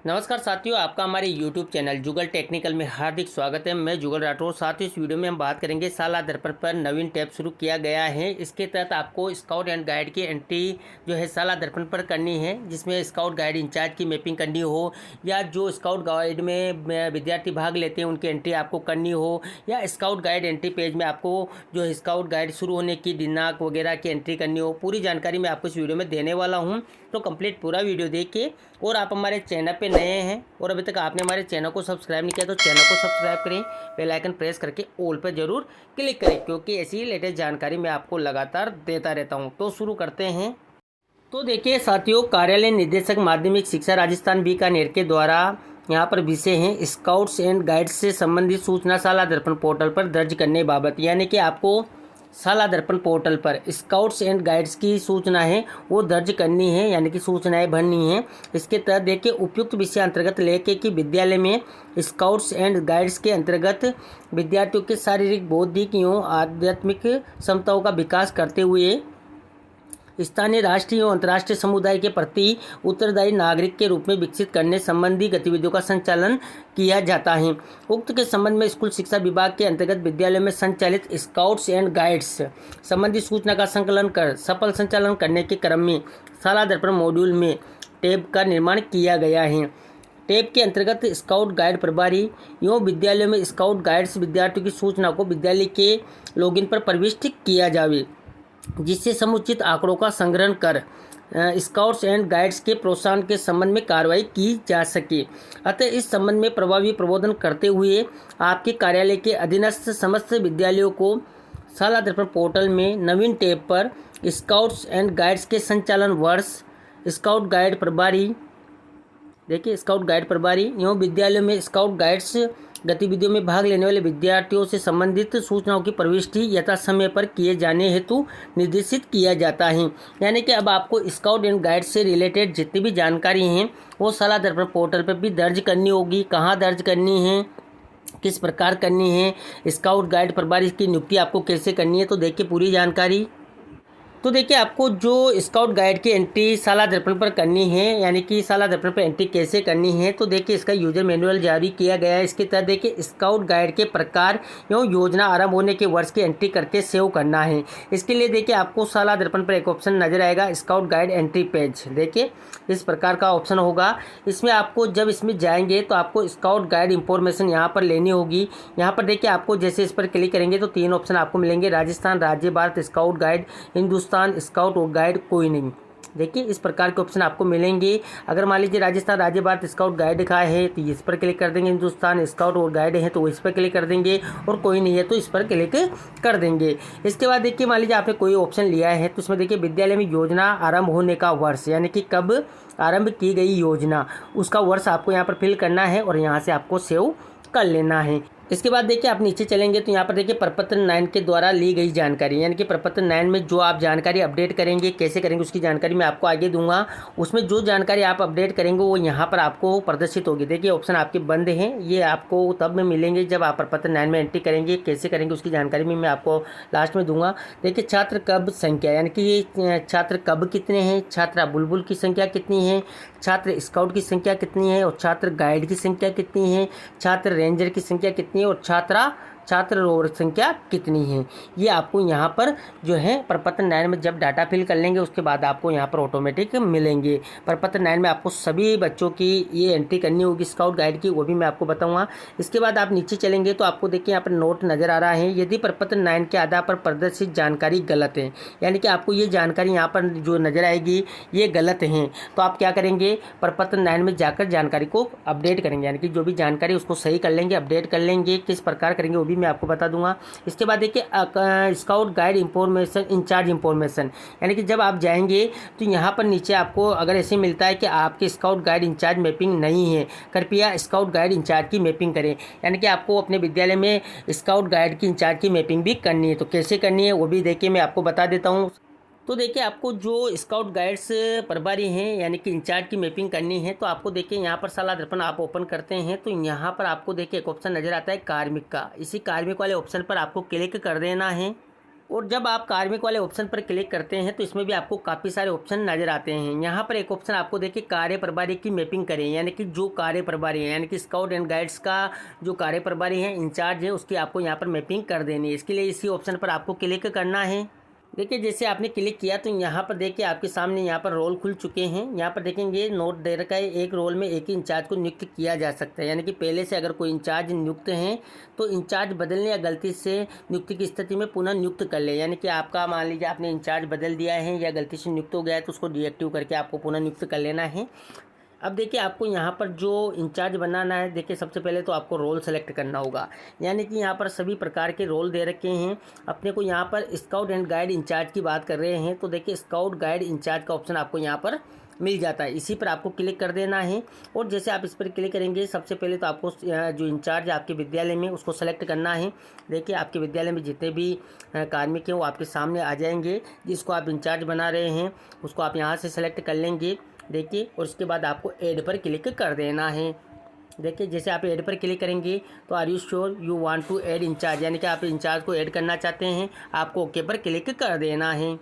नमस्कार साथियों, आपका हमारे YouTube चैनल जुगल टेक्निकल में हार्दिक स्वागत है। मैं जुगल राठौर। साथ ही इस वीडियो में हम बात करेंगे साल दर्पण पर नवीन टैब शुरू किया गया है। इसके तहत आपको स्काउट एंड गाइड की एंट्री जो है साल दर्पण पर करनी है, जिसमें स्काउट गाइड इंचार्ज की मैपिंग करनी हो, या जो स्काउट गाइड में विद्यार्थी भाग लेते हैं उनकी एंट्री आपको करनी हो, या स्काउट गाइड एंट्री पेज में आपको जो है स्काउट गाइड शुरू होने की दिनांक वगैरह की एंट्री करनी हो। पूरी जानकारी मैं आपको इस वीडियो में देने वाला हूँ, तो कंप्लीट पूरा वीडियो देखिए। और आप हमारे चैनल पे नए हैं और अभी तक आपने हमारे चैनल को सब्सक्राइब नहीं किया तो चैनल को सब्सक्राइब करें, बेल आइकन प्रेस करके ऑल पर जरूर क्लिक करें, क्योंकि ऐसी ही लेटेस्ट जानकारी मैं आपको लगातार देता रहता हूं। तो शुरू करते हैं। तो देखिए साथियों, कार्यालय निदेशक माध्यमिक शिक्षा राजस्थान बीकानेर के द्वारा यहाँ पर विषय हैं स्काउट्स एंड गाइड्स से संबंधित सूचना साला दर्पण पोर्टल पर दर्ज करने बाबत। यानी कि आपको साला दर्पण पोर्टल पर स्काउट्स एंड गाइड्स की सूचना है वो दर्ज करनी है, यानी कि सूचनाएं भरनी है। इसके तहत देखिए उपयुक्त विषय अंतर्गत लेके कि विद्यालय में स्काउट्स एंड गाइड्स के अंतर्गत विद्यार्थियों के शारीरिक, बौद्धिक एवं आध्यात्मिक क्षमताओं का विकास करते हुए स्थानीय, राष्ट्रीय एवं अंतर्राष्ट्रीय समुदाय के प्रति उत्तरदायी नागरिक के रूप में विकसित करने संबंधी गतिविधियों का संचालन किया जाता है। उक्त के संबंध में स्कूल शिक्षा विभाग के अंतर्गत विद्यालयों में संचालित स्काउट्स एंड गाइड्स संबंधी सूचना का संकलन कर सफल संचालन करने के क्रम में साला दर्पण मॉड्यूल में टैब का निर्माण किया गया है। टैब के अंतर्गत स्काउट गाइड प्रभारी एवं विद्यालयों में स्काउट गाइड्स विद्यार्थियों की सूचना को विद्यालय के लॉगिन पर प्रविष्ट किया जावे, जिससे समुचित आंकड़ों का संग्रहण कर स्काउट्स एंड गाइड्स के प्रोत्साहन के संबंध में कार्रवाई की जा सके। अतः इस संबंध में प्रभावी प्रबोधन करते हुए आपके कार्यालय के अधीनस्थ समस्त विद्यालयों को साला दर्पण पोर्टल में नवीन टैब पर स्काउट्स एंड गाइड्स के संचालन वर्ष स्काउट गाइड प्रभारी देखिए स्काउट गाइड प्रभारी एवं विद्यालयों में स्काउट गाइड्स गतिविधियों में भाग लेने वाले विद्यार्थियों से संबंधित सूचनाओं की प्रविष्टि यथा समय पर किए जाने हेतु निर्देशित किया जाता है। यानी कि अब आपको स्काउट एंड गाइड से रिलेटेड जितनी भी जानकारी हैं वो साला दर्पण पोर्टल पर भी दर्ज करनी होगी। कहाँ दर्ज करनी है, किस प्रकार करनी है, स्काउट गाइड प्रभारी की नियुक्ति आपको कैसे करनी है, तो देखिए पूरी जानकारी। तो देखिए आपको जो स्काउट गाइड की एंट्री साला दर्पण पर करनी है, यानी कि साला दर्पण पर एंट्री कैसे करनी है, तो देखिए इसका यूजर मैनुअल जारी किया गया है। इसके तहत देखिए स्काउट गाइड के प्रकार एवं योजना आरंभ होने के वर्ष की एंट्री करके सेव करना है। इसके लिए देखिए आपको साला दर्पण पर एक ऑप्शन नजर आएगा, स्काउट गाइड एंट्री पेज। देखिए इस प्रकार का ऑप्शन होगा। इसमें आपको जब इसमें जाएंगे तो आपको स्काउट गाइड इंफॉर्मेशन यहाँ पर लेनी होगी। यहाँ पर देखिए आपको जैसे इस पर क्लिक करेंगे तो 3 ऑप्शन आपको मिलेंगे, राजस्थान राज्य, Bharat scout guide, Hindustan scout और गाइड कोई नहीं। देखिए इस प्रकार के ऑप्शन आपको मिलेंगे। अगर मान लीजिए राजस्थान राज्य भारत स्काउट गाइड लिखा है तो इस पर क्लिक कर देंगे, हिंदुस्तान स्काउट और गाइड है तो इस पर क्लिक कर देंगे, और कोई नहीं है तो इस पर क्लिक कर देंगे। इसके बाद देखिए मान लीजिए आपने कोई ऑप्शन लिया है तो इसमें देखिए विद्यालय में योजना आरंभ होने का वर्ष, यानी कि कब आरंभ की गई योजना, उसका वर्ष आपको यहाँ पर फिल करना है और यहाँ से आपको सेव कर लेना है। इसके बाद देखिए आप नीचे चलेंगे तो यहाँ पर देखिए प्रपत्र 9 के द्वारा ली गई जानकारी, यानी कि प्रपत्र 9 में जो आप जानकारी अपडेट करेंगे, कैसे करेंगे उसकी जानकारी मैं आपको आगे दूंगा। उसमें जो जानकारी आप अपडेट करेंगे वो यहाँ पर आपको प्रदर्शित होगी। देखिए ऑप्शन आपके बंद हैं, ये आपको तब में मिलेंगे जब आप प्रपत्र 9 में एंट्री करेंगे। कैसे करेंगे उसकी जानकारी मैं आपको लास्ट में दूंगा। देखिए छात्र कब संख्या, यानी कि ये छात्र कब कितने हैं, छात्रा बुलबुल की संख्या कितनी है, छात्र स्काउट की संख्या कितनी है, और छात्र गाइड की संख्या कितनी है, छात्र रेंजर की संख्या कितनी है, और छात्र रोवर संख्या कितनी है। ये आपको यहाँ पर जो है प्रपत्र 9 में जब डाटा फिल कर लेंगे उसके बाद आपको यहाँ पर ऑटोमेटिक मिलेंगे। प्रपत्र 9 में आपको सभी बच्चों की ये एंट्री करनी होगी स्काउट गाइड की, वो भी मैं आपको बताऊंगा। इसके बाद आप नीचे चलेंगे तो आपको देखिए यहाँ पर नोट नज़र आ रहा है, यदि प्रपत्र 9 के आधार पर प्रदर्शित जानकारी गलत है, यानी कि आपको ये जानकारी यहाँ पर जो नज़र आएगी ये गलत है, तो आप क्या करेंगे, प्रपत्र 9 में जाकर जानकारी को अपडेट करेंगे, यानी कि जो भी जानकारी उसको सही कर लेंगे, अपडेट कर लेंगे। किस प्रकार करेंगे वो भी मैं आपको बता दूंगा। इसके बाद देखिए scout guide information incharge information, यानी कि जब आप जाएंगे तो यहाँ पर नीचे आपको अगर ऐसे मिलता है कि आपके स्काउट गाइड इंचार्ज मैपिंग नहीं है, कृपया स्काउट गाइड इंचार्ज की मैपिंग करें, यानी कि आपको अपने विद्यालय में स्काउट गाइड की इंचार्ज की मैपिंग भी करनी है। तो कैसे करनी है वो भी देखिए मैं आपको बता देता हूँ। तो देखिए आपको जो स्काउट गाइड्स प्रभारी हैं, यानी कि इंचार्ज की मैपिंग करनी है, तो आपको देखिए यहाँ पर साला दर्पण आप ओपन करते हैं तो यहाँ पर आपको देखिए एक ऑप्शन नज़र आता है कार्मिक का। इसी कार्मिक वाले ऑप्शन पर आपको क्लिक कर देना है। और जब आप कार्मिक वाले ऑप्शन पर क्लिक करते हैं तो इसमें भी आपको काफ़ी सारे ऑप्शन नज़र आते हैं। यहाँ पर एक ऑप्शन आपको देखिए कार्य प्रभारी की मैपिंग करें, यानी कि जो कार्य प्रभारी है यानी कि स्काउट एंड गाइड्स का जो कार्य प्रभारी है, इंचार्ज है, उसकी आपको यहाँ पर मैपिंग कर देनी है। इसके लिए इसी ऑप्शन पर आपको क्लिक करना है। देखिए जैसे आपने क्लिक किया तो यहाँ पर देखिए आपके सामने यहाँ पर रोल खुल चुके हैं। यहाँ पर देखेंगे नोट दे रखा है, एक रोल में एक ही इंचार्ज को नियुक्त किया जा सकता है, यानी कि पहले से अगर कोई इंचार्ज नियुक्त हैं तो इंचार्ज बदलने या गलती से नियुक्ति की स्थिति में पुनः नियुक्त कर ले। यानी कि आपका मान लीजिए आपने इंचार्ज बदल दिया है या गलती से नियुक्त हो गया है तो उसको डीएक्टिव करके आपको पुनः नियुक्त कर लेना है। अब देखिए आपको यहाँ पर जो इंचार्ज बनाना है, देखिए सबसे पहले तो आपको रोल सेलेक्ट करना होगा, यानी कि यहाँ पर सभी प्रकार के रोल दे रखे हैं। अपने को यहाँ पर स्काउट एंड गाइड इंचार्ज की बात कर रहे हैं तो देखिए स्काउट गाइड इंचार्ज का ऑप्शन आपको यहाँ पर मिल जाता है, इसी पर आपको क्लिक कर देना है। और जैसे आप इस पर क्लिक करेंगे सबसे पहले तो आपको जो इंचार्ज आपके विद्यालय में उसको सेलेक्ट करना है। देखिए आपके विद्यालय में जितने भी कार्मिक हैं वो आपके सामने आ जाएंगे, जिसको आप इंचार्ज बना रहे हैं उसको आप यहाँ से सेलेक्ट कर लेंगे। देखिए और उसके बाद आपको ऐड पर क्लिक कर देना है। देखिए जैसे आप ऐड पर क्लिक करेंगे तो are you sure you want to add incharge, यानी कि आप इंचार्ज को ऐड करना चाहते हैं, आपको ओके पर क्लिक कर देना है।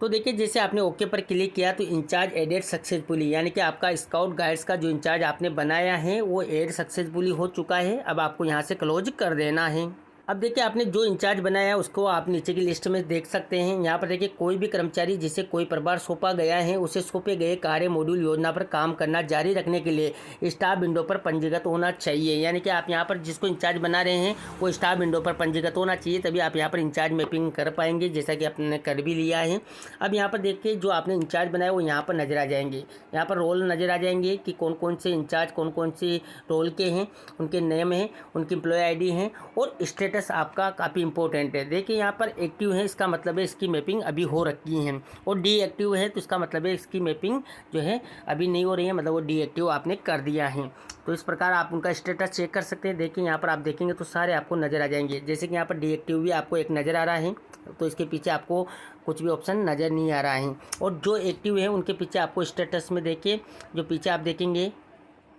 तो देखिए जैसे आपने ओके पर क्लिक किया तो इंचार्ज एडेड सक्सेसफुली, यानी कि आपका स्काउट गाइड्स का जो इंचार्ज आपने बनाया है वो ऐड सक्सेसफुली हो चुका है। अब आपको यहाँ से क्लोज कर देना है। अब देखिए आपने जो इंचार्ज बनाया है उसको आप नीचे की लिस्ट में देख सकते हैं। यहाँ पर देखिए कोई भी कर्मचारी जिसे कोई प्रभार सौंपा गया है उसे सौंपे गए कार्य मॉड्यूल योजना पर काम करना जारी रखने के लिए स्टाफ विंडो पर पंजीकृत होना चाहिए। यानी कि आप यहाँ पर जिसको इंचार्ज बना रहे हैं वो स्टाफ विंडो पर पंजीकृत होना चाहिए, तभी आप यहाँ पर इंचार्ज मैपिंग कर पाएंगे, जैसा कि आपने कर भी लिया है। अब यहाँ पर देखिए जो आपने इंचार्ज बनाया वो यहाँ पर नजर आ जाएंगे, यहाँ पर रोल नजर आ जाएंगे कि कौन कौन से इंचार्ज कौन कौन से रोल के हैं, उनके नेम हैं, उनकी एम्प्लॉय आईडी हैं और स्टेटस आपका काफ़ी इंपॉर्टेंट है। देखिए यहाँ पर एक्टिव है, इसका मतलब है इसकी मैपिंग अभी हो रखी है, और डीएक्टिव है तो इसका मतलब है इसकी मैपिंग जो है अभी नहीं हो रही है, मतलब वो डीएक्टिव आपने कर दिया है। तो इस प्रकार आप उनका स्टेटस चेक कर सकते हैं। देखिए यहाँ पर आप देखेंगे तो सारे आपको नज़र आ जाएंगे, जैसे कि यहाँ पर डीएक्टिव भी आपको एक नज़र आ रहा है, तो इसके पीछे आपको कुछ भी ऑप्शन नज़र नहीं आ रहा है। और जो एक्टिव है उनके पीछे आपको स्टेटस में देखिए जो पीछे आप देखेंगे,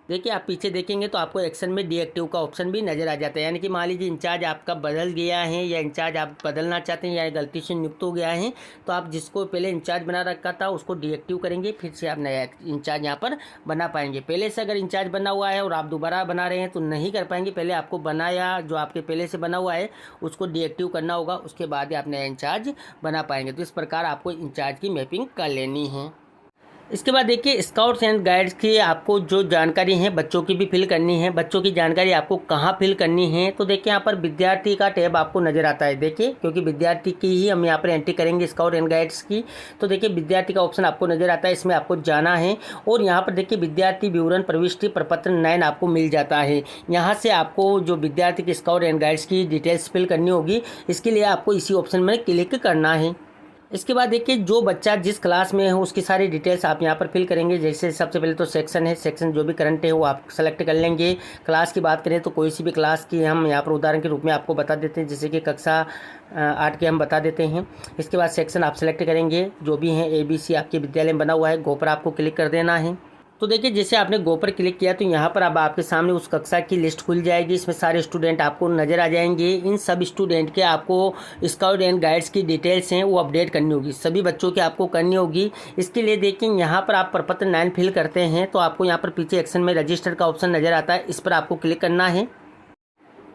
देखिए आप पीछे देखेंगे तो आपको एक्शन में डीएक्टिव का ऑप्शन भी नज़र आ जाता है। यानी कि मान लीजिए इंचार्ज आपका बदल गया है या इंचार्ज आप बदलना चाहते हैं या गलती से नियुक्त हो गया है तो आप जिसको पहले इंचार्ज बना रखा था उसको डीएक्टिव करेंगे, फिर से आप नया इंचार्ज यहाँ पर बना पाएंगे। पहले से अगर इंचार्ज बना हुआ है और आप दोबारा बना रहे हैं तो नहीं कर पाएंगे, पहले आपको बनाया जो आपके पहले से बना हुआ है उसको डीएक्टिव करना होगा, उसके बाद ही आप नया इंचार्ज बना पाएंगे। तो इस प्रकार आपको इंचार्ज की मैपिंग कर लेनी है। इसके बाद देखिए स्काउट्स एंड गाइड्स की आपको जो जानकारी है बच्चों की भी फिल करनी है। बच्चों की जानकारी आपको कहाँ फिल करनी है तो देखिए यहाँ पर विद्यार्थी का टैब आपको नज़र आता है। देखिए क्योंकि विद्यार्थी की ही हम यहाँ पर एंट्री करेंगे स्काउट एंड गाइड्स की, तो देखिए विद्यार्थी का ऑप्शन आपको नज़र आता है, इसमें आपको जाना है और यहाँ पर देखिए विद्यार्थी विवरण प्रविष्टि प्रपत्र 9 आपको मिल जाता है। यहाँ से आपको जो विद्यार्थी के स्काउट एंड गाइड्स की डिटेल्स फिल करनी होगी, इसके लिए आपको इसी ऑप्शन में क्लिक करना है। इसके बाद देखिए जो बच्चा जिस क्लास में है उसकी सारी डिटेल्स आप यहाँ पर फिल करेंगे। जैसे सबसे पहले तो सेक्शन है, सेक्शन जो भी करंट है वो आप सेलेक्ट कर लेंगे। क्लास की बात करें तो कोई सी भी क्लास की हम यहाँ पर उदाहरण के रूप में आपको बता देते हैं, जैसे कि कक्षा 8 के हम बता देते हैं। इसके बाद सेक्शन आप सेलेक्ट करेंगे, जो भी हैं ABC आपके विद्यालय में बना हुआ है, गो पर आपको क्लिक कर देना है। तो देखिए जैसे आपने गो पर क्लिक किया तो यहाँ पर अब आपके सामने उस कक्षा की लिस्ट खुल जाएगी, इसमें सारे स्टूडेंट आपको नज़र आ जाएंगे। इन सब स्टूडेंट के आपको स्काउट एंड गाइड्स की डिटेल्स हैं वो अपडेट करनी होगी, सभी बच्चों की आपको करनी होगी। इसके लिए देखिए यहाँ पर आप प्रपत्र 9 फिल करते हैं तो आपको यहाँ पर पीछे एक्शन में रजिस्टर का ऑप्शन नज़र आता है, इस पर आपको क्लिक करना है।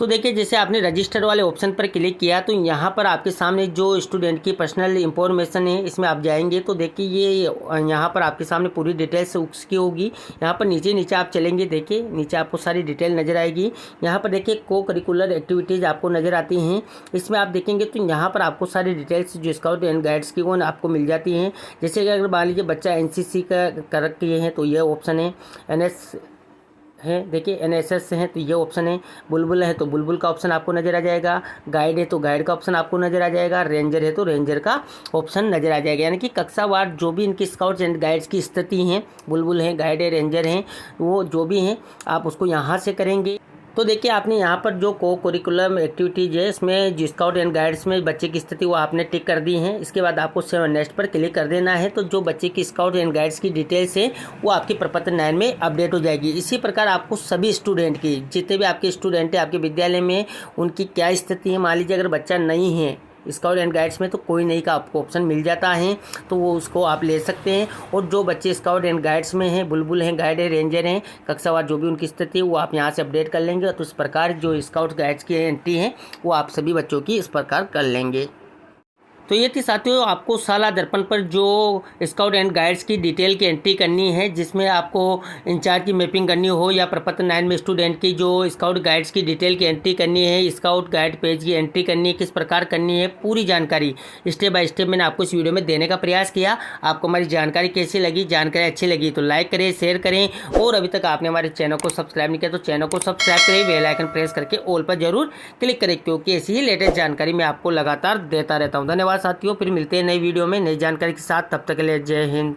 तो देखिए जैसे आपने रजिस्टर वाले ऑप्शन पर क्लिक किया तो यहाँ पर आपके सामने जो स्टूडेंट की पर्सनल इंफॉर्मेशन है इसमें आप जाएंगे तो देखिए ये यहाँ पर आपके सामने पूरी डिटेल्स उसकी होगी। यहाँ पर नीचे आप चलेंगे, देखिए नीचे आपको सारी डिटेल नज़र आएगी। यहाँ पर देखिए को करिकुलर एक्टिविटीज़ आपको नज़र आती हैं, इसमें आप देखेंगे तो यहाँ पर आपको सारी डिटेल्स जो स्काउट एंड गाइड्स की वो आपको मिल जाती हैं। जैसे कि अगर मान लीजिए बच्चा NCC का कर किए हैं तो ये ऑप्शन है, NS है देखिए NSS है तो ये ऑप्शन है, बुलबुल है तो बुलबुल का ऑप्शन आपको नज़र आ जाएगा, गाइड है तो गाइड का ऑप्शन आपको नज़र आ जाएगा, रेंजर है तो रेंजर का ऑप्शन नज़र आ जाएगा। यानी कि कक्षावार जो भी इनकी स्काउट्स एंड गाइड्स की स्थिति हैं, बुलबुल है, गाइड है, रेंजर हैं, वो जो भी हैं आप उसको यहाँ से करेंगे। तो देखिए आपने यहाँ पर जो को करिकुलम एक्टिविटीज़ है इसमें जो स्काउट एंड गाइड्स में बच्चे की स्थिति वो आपने टिक कर दी है। इसके बाद आपको सेव नेक्स्ट पर क्लिक कर देना है, तो जो बच्चे की स्काउट एंड गाइड्स की डिटेल्स है वो आपके प्रपत्र 9 में अपडेट हो जाएगी। इसी प्रकार आपको सभी स्टूडेंट की जितने भी आपके स्टूडेंट हैं आपके विद्यालय में उनकी क्या स्थिति है, मान लीजिए अगर बच्चा नहीं है स्काउट एंड गाइड्स में तो कोई नहीं का आपको ऑप्शन मिल जाता है, तो वो उसको आप ले सकते हैं। और जो बच्चे स्काउट एंड गाइड्स में हैं, बुलबुल हैं, गाइड है, रेंजर हैं, कक्षावार जो भी उनकी स्थिति है वो आप यहाँ से अपडेट कर लेंगे। तो इस प्रकार जो स्काउट गाइड्स की एंट्री है वो आप सभी बच्चों की इस प्रकार कर लेंगे। तो ये थी साथियों आपको साला दर्पण पर जो स्काउट एंड गाइड्स की डिटेल की एंट्री करनी है, जिसमें आपको इंचार्ज की मैपिंग करनी हो या प्रपत्र 9 में स्टूडेंट की जो स्काउट गाइड्स की डिटेल की एंट्री करनी है, स्काउट गाइड पेज की एंट्री करनी है, किस प्रकार करनी है, पूरी जानकारी स्टेप बाय स्टेप मैंने आपको इस वीडियो में देने का प्रयास किया। आपको हमारी जानकारी कैसी लगी, जानकारी अच्छी लगी तो लाइक करें, शेयर करें, और अभी तक आपने हमारे चैनल को सब्सक्राइब नहीं किया तो चैनल को सब्सक्राइब करें, बेल आइकन प्रेस करके ऑल पर जरूर क्लिक करें, क्योंकि ऐसी ही लेटेस्ट जानकारी मैं आपको लगातार देता रहता हूँ। धन्यवाद साथियों, फिर मिलते हैं नई वीडियो में नई जानकारी के साथ। तब तक के लिए जय हिंद।